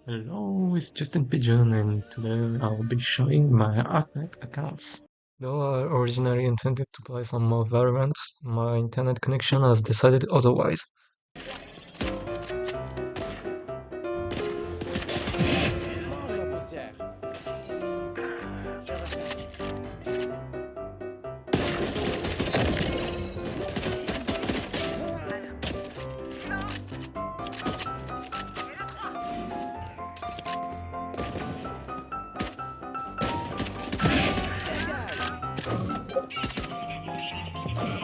Hello, it's Justin Pigeon, and today I'll be showing my Arknight accounts. Though I originally intended to play some more variants, my internet connection has decided otherwise. Mange la poussière. Pigeon.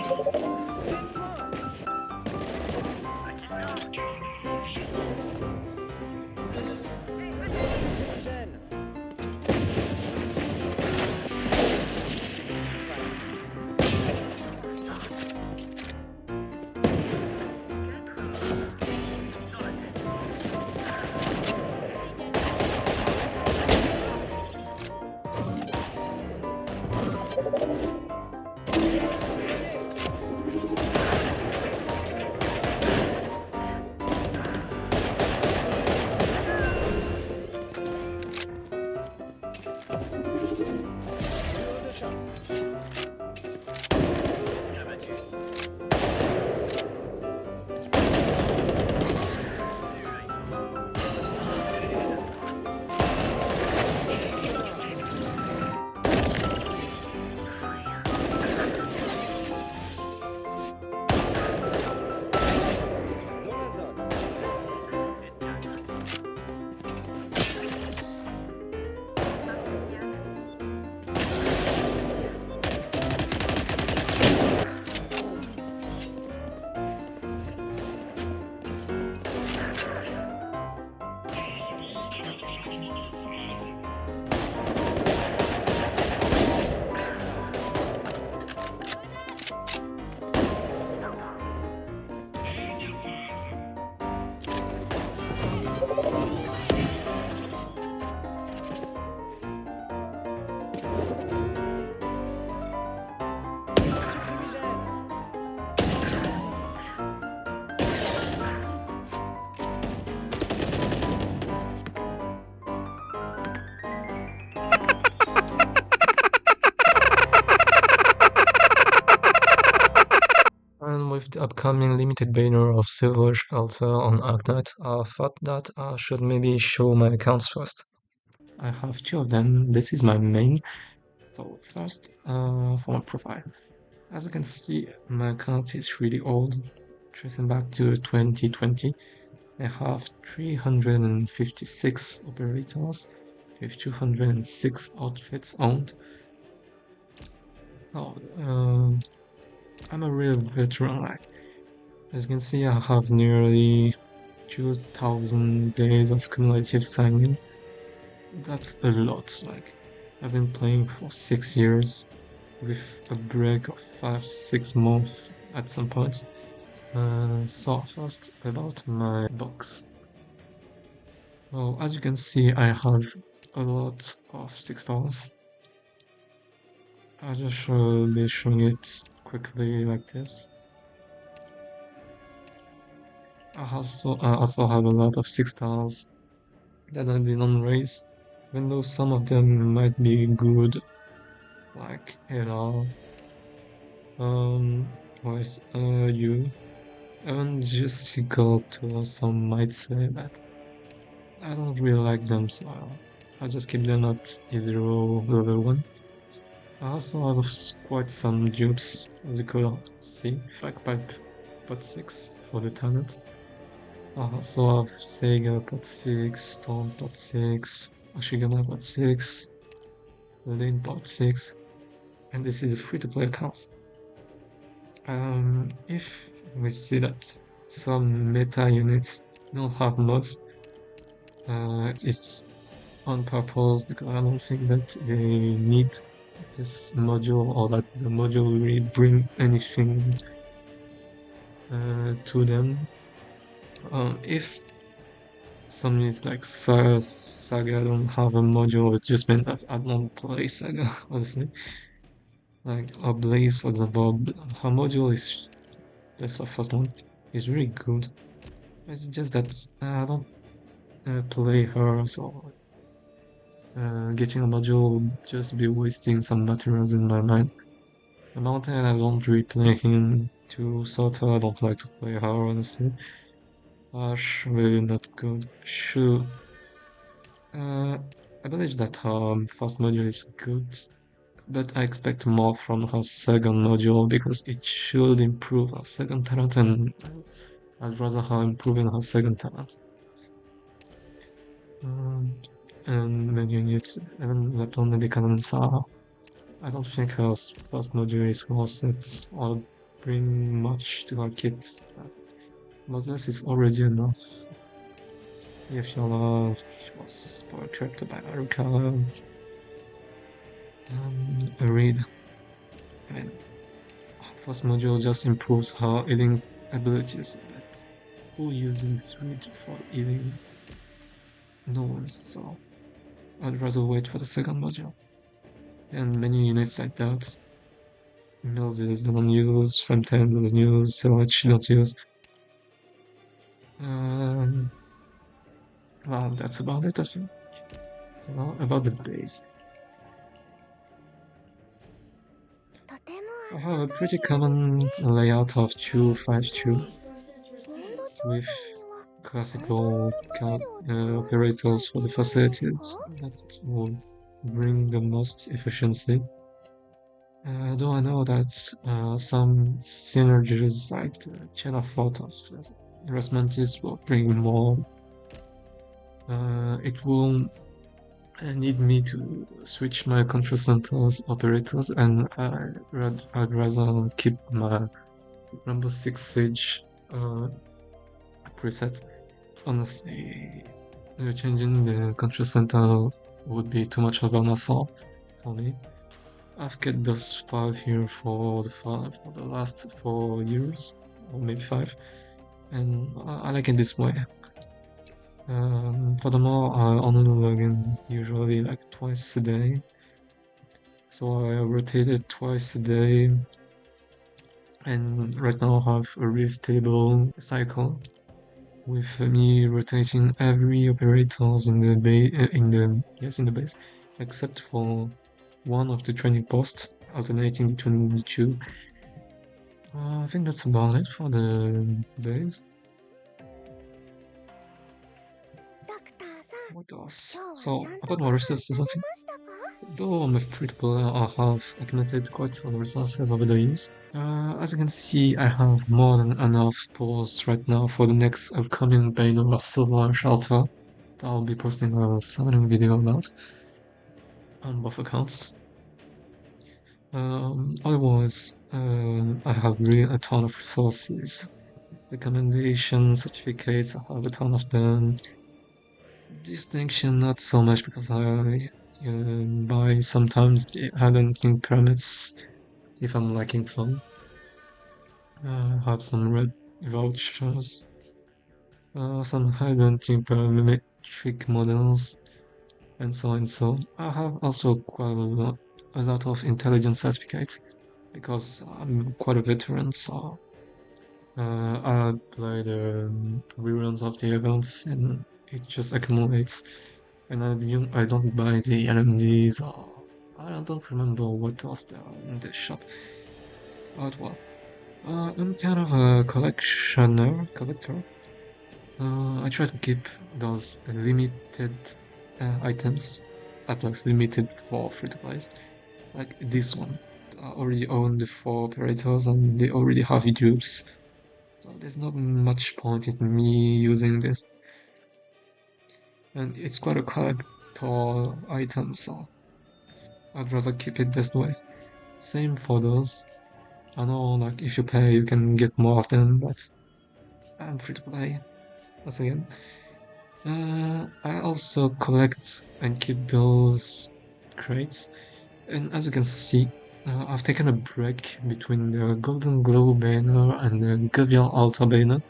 Dans la zone. Fumigène. And with the upcoming limited banner of Silver Altar on Arknights, I thought that I should maybe show my accounts first. I have two of them. This is my main. So first, for my profile. As you can see, my account is really old, tracing back to 2020. I have 356 operators with 206 outfits owned. Oh, I'm a real veteran. Like, as you can see, I have nearly 2000 days of cumulative signing. That's a lot. Like, I've been playing for 6 years with a break of 5-6 months at some point. So first about my box. Well, as you can see, I have a lot of 6 stars. I'll just be showing it quickly like this. I also have a lot of 6 stars that have been on race, even though some of them might be good, like Ella, with you, and Jessica too. Some might say that I don't really like them, so I'll just keep them at E0 level 1. I also have quite some dupes, as you could see, Backpipe pot 6 for the talent. I also have Sega pot 6, Storm pot 6, Ashigama pot 6, Lane pot 6, and this is a free-to-play account. If we see that some meta units don't have mods, it's on purpose because I don't think that they need this module or that the module will really bring anything to them. If some units like Saga don't have a module, it just means that I don't play Saga, honestly. Like Blaze, for example, her module is, that's the first one, is really good. It's just that I don't play her, so getting a module would just be wasting some materials in my mind. The mountain, I don't really play him to Sota, I don't like to play her, honestly. Ash, really not good. Shu, uh, I believe that first module is good, but I expect more from her second module because it should improve her second talent, and I'd rather her improving her second talent. Um, and many units, even Lapland Medicanza, I don't think her first module is worth it or bring much to her kit. Modulus is already enough. If Yola was corrected by Aruka, Reed, I mean, first module just improves her healing abilities, but who uses Reed for healing? No one, so I'd rather wait for the second module. And many units like that. Mills don't use, Fontaine doesn't use, Silage don't use. Um, well, that's about it, I think. So, about the base. I have a pretty common layout of 252 with classical operators for the facilities that will bring the most efficiency. Though I know that some synergies like the chain of thought of Erasmantis will bring more. It will need me to switch my control centers operators, and I'd rather keep my Rainbow Six Siege preset. Honestly, changing the control center would be too much of an assault for me. I've kept those five here for the last 4 years, or maybe five, and I like it this way. Furthermore, I only log in usually like twice a day, so I rotate it twice a day, and right now I have a really stable cycle with me rotating every operators in the base, except for one of the training posts, alternating between the two. I think that's about it for the base. What else? So, about my resources, I think, though I'm a free-to-play, I have accumulated quite a lot of resources over the years. As you can see, I have more than enough spores right now for the next upcoming Banner of Silver and Shelter that I'll be posting a summoning video about on both accounts. Otherwise, I have really a ton of resources. Recommendation certificates, I have a ton of them. Distinction, not so much because I buy sometimes the hunting permits if I'm lacking some. Have some red vouchers, some hunting parametric models, and so on and so. I have also quite a lot of intelligence certificates because I'm quite a veteran, so I play the reruns of the events and it just accumulates. And I don't buy the LMDs or I don't remember what else there are in the shop. But well, I'm kind of a collector. I try to keep those limited items, at least limited for free to play. Like this one. I already own the 4 operators and they already have dupes. So there's not much point in me using this. And it's quite a collector item, so I'd rather keep it this way. Same for those. I know, like, if you pay, you can get more of them, but I'm free to play. Once again. I also collect and keep those crates. And as you can see, I've taken a break between the Golden Glow banner and the Gavial Altar banner.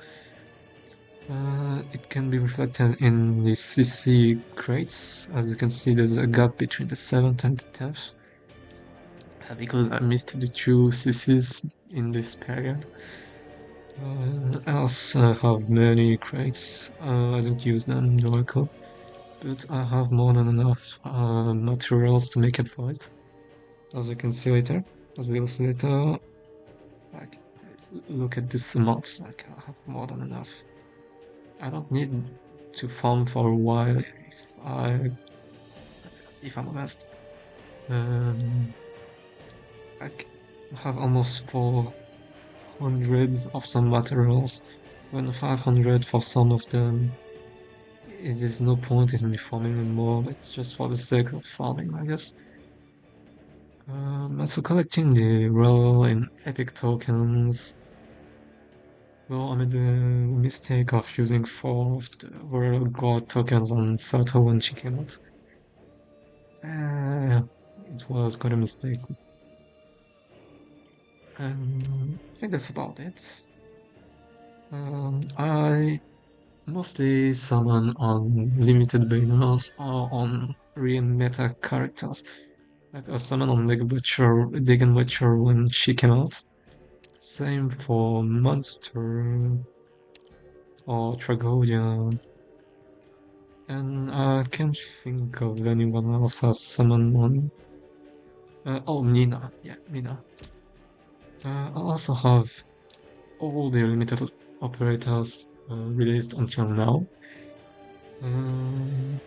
It can be reflected in the CC crates. As you can see, there's a gap between the 7th and the 10th. Because I missed the 2 CCs in this period. I also have many crates. I don't use them though I could, but I have more than enough materials to make a fight. As you can see later, as we'll see later, like look at this amount, like I have more than enough. I don't need to farm for a while if I'm honest. Um, like I have almost 400 of some materials, when 500 for some of them. It is no point in me farming anymore. It's just for the sake of farming, I guess. Also collecting the royal and epic tokens. Though I made the mistake of using 4 of the royal god tokens on Sato when she came out. It was quite a mistake. I think that's about it. I mostly summon on limited banners or on real meta characters. Like a summon on Degan Witcher when she came out. Same for Monster or Tragodia. And I can't think of anyone else as summon on. Oh, Nina. Yeah, Nina. I also have all the limited operators released until now. Um,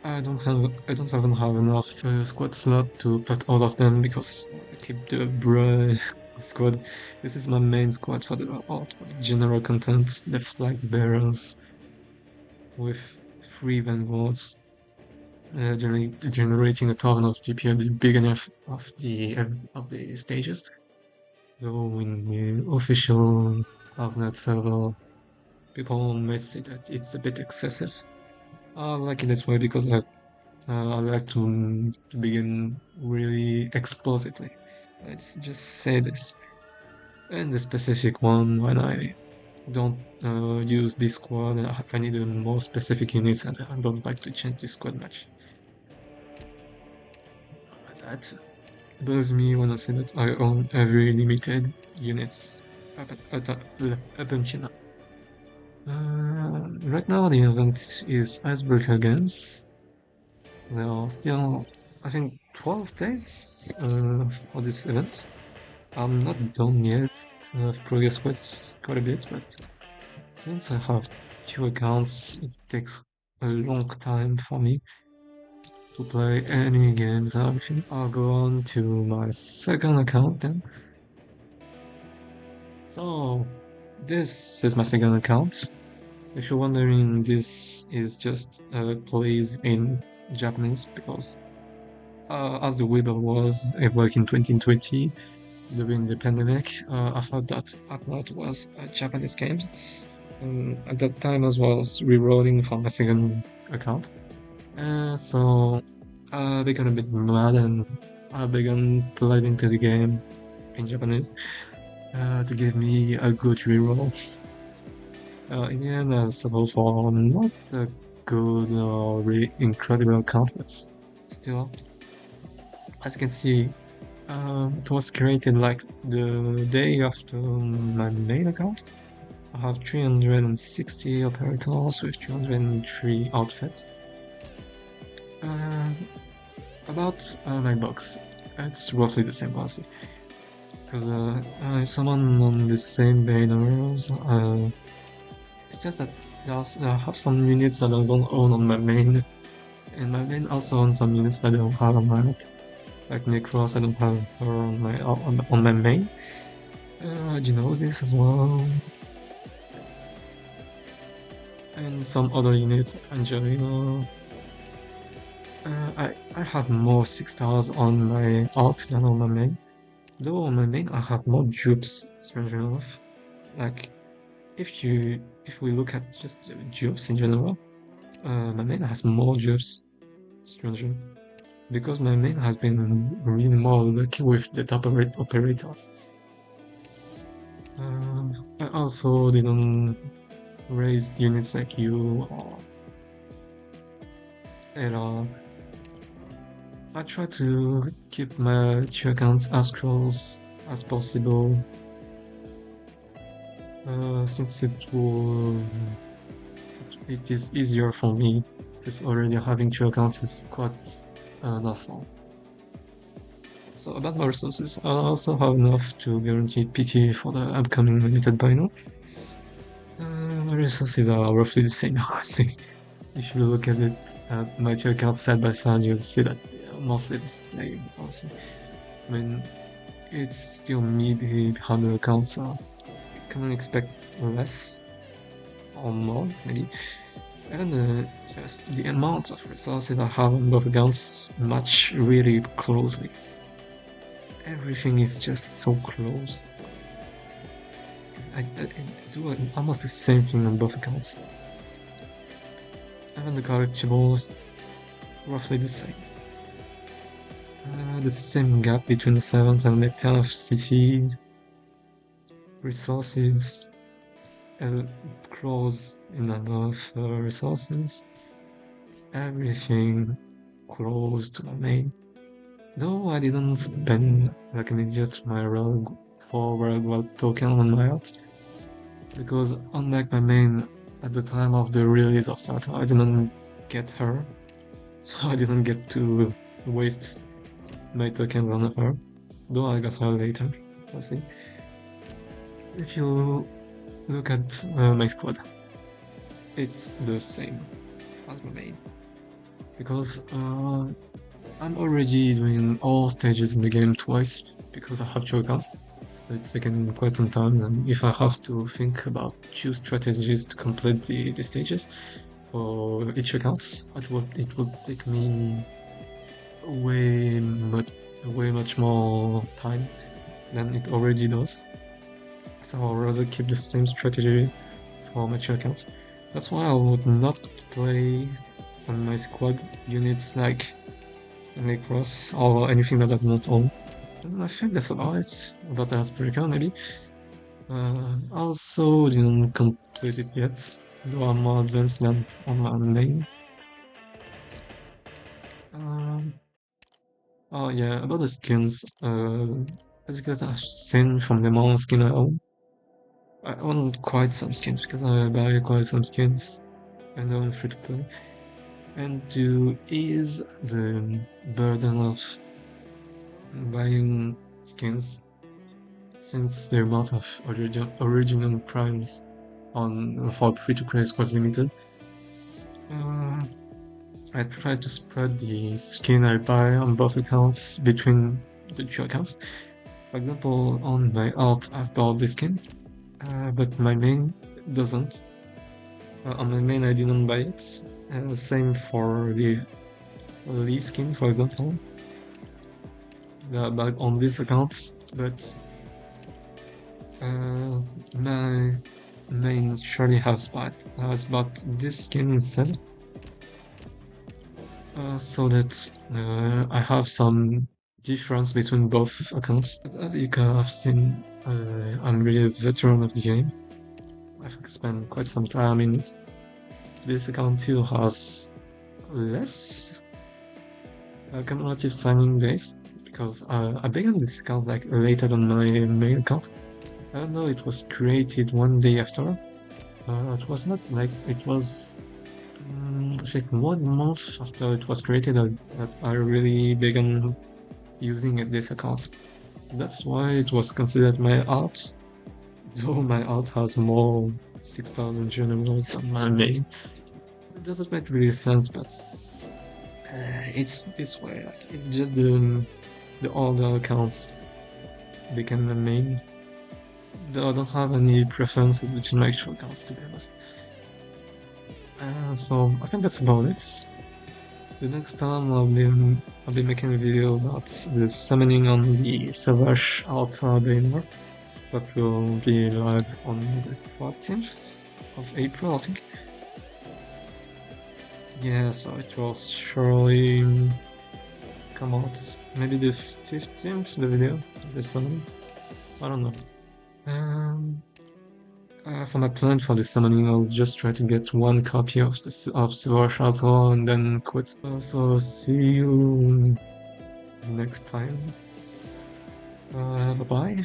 I don't even have enough squad slot to put all of them because I keep the bruh squad. This is my main squad for the general content, the flag bearers with 3 vanguards, generating a ton of GP at the beginning of the stages. Though in the official Arknights server, people may say that it's a bit excessive. I like it this way because I like to begin really explosively. Let's just say this. And the specific one, when I don't use this squad, I need a more specific units, and I don't like to change this squad much. That blows me when I say that I own every limited units up until now. Right now the event is Icebreaker Games. There are still, I think, 12 days for this event. I'm not done yet. I've progressed quite a bit, but since I have 2 accounts, it takes a long time for me to play any games. I think I'll go on to my second account then. So, this is my second account. If you're wondering, this is just plays in Japanese because as the Weber was back in 2020 during the pandemic, I thought that Arknight was a Japanese game. At that time as well, I was rerolling from my second account. So I became a bit mad and I began playing to the game in Japanese to give me a good reroll. In the end, I settled for not a good or really incredible account, but still, as you can see, it was created like the day after my main account. I have 360 operators with 203 outfits. Uh, about my box, it's roughly the same policy. Because I summon on the same banners. It's just that I have some units that I don't own on my main, and my main also owns some units that I don't have on my list. Like Necros, I don't have her on my main. Genosis as well, and some other units, Angelina. I have more 6 stars on my alt than on my main. Though on my main I have more dupes, strangely enough. Like if we look at just dupes in general, my main has more dupes, strangely. Because my main has been really more lucky with the top operators. I also didn't raise units like you or Era. I try to keep my 2 accounts as close as possible. since it is easier for me, because already having two accounts is quite docile. So about my resources, I also have enough to guarantee PT for the upcoming limited bino. My resources are roughly the same, I think. If you look at it, at my two accounts side by side, you'll see that they are mostly the same, honestly. I mean, it's still me behind the accounts, so you can expect less or more, maybe. And just the amount of resources I have on both accounts match really closely. Everything is just so close. Because I do almost the same thing on both accounts. And the collectibles, roughly the same. The same gap between the 7th and the 10th of CC. Resources, close in number of resources. Everything close to my main. Though I didn't spend like an idiot my rug for rug token on my art. Because unlike my main, at the time of the release of Sato, I didn't get her. So I didn't get to waste my token on her. Though I got her later, I see. If you look at my squad, it's the same as my main. Because I'm already doing all stages in the game twice because I have two accounts. So it's taken quite some time, and if I have to think about two strategies to complete the stages for each account, it will take me way much more time than it already does. So I'll rather keep the same strategy for my two accounts. That's why I would not play on my squad units like Necros or anything that I don't own. And I think that's about it. About the Asperger, maybe. Also didn't complete it yet, though I'm more advanced than on my main. Oh yeah, about the skins. As you guys have seen from the mono skin I own quite some skins because I buy quite some skins and I own free to play. And to ease the burden of buying skins, since the amount of original primes on for free to play is quite limited, I try to spread the skin I buy on both accounts between the two accounts. For example, on my alt I've bought this skin, but my main doesn't. On my main I didn't buy it. Same for the Lee skin, for example. But on this account, but my main surely has bought this skin instead. So that I have some difference between both accounts. But as you can have seen, I'm really a veteran of the game. I've spent quite some time in it. This account too has less cumulative signing days because I began this account like later than my main account. I don't know, it was created one day after. It was not like it was I think 1 month after it was created that I really began using this account. That's why it was considered my art, though my art has more 6,000 generals than my main. It doesn't make really sense, but it's this way. Like it's just the older accounts became the main. Though I don't have any preferences between my actual accounts, to be honest. So I think that's about it. The next time I'll be making a video about the summoning on the Savage Altar Banner that will be live on the 14th of April, I think. Yeah, so it will surely come out maybe the 15th, the video of the summoning. I don't know. For my plan for the summoning, I'll just try to get one copy of Savage Altar and then quit. So see you next time. Bye bye.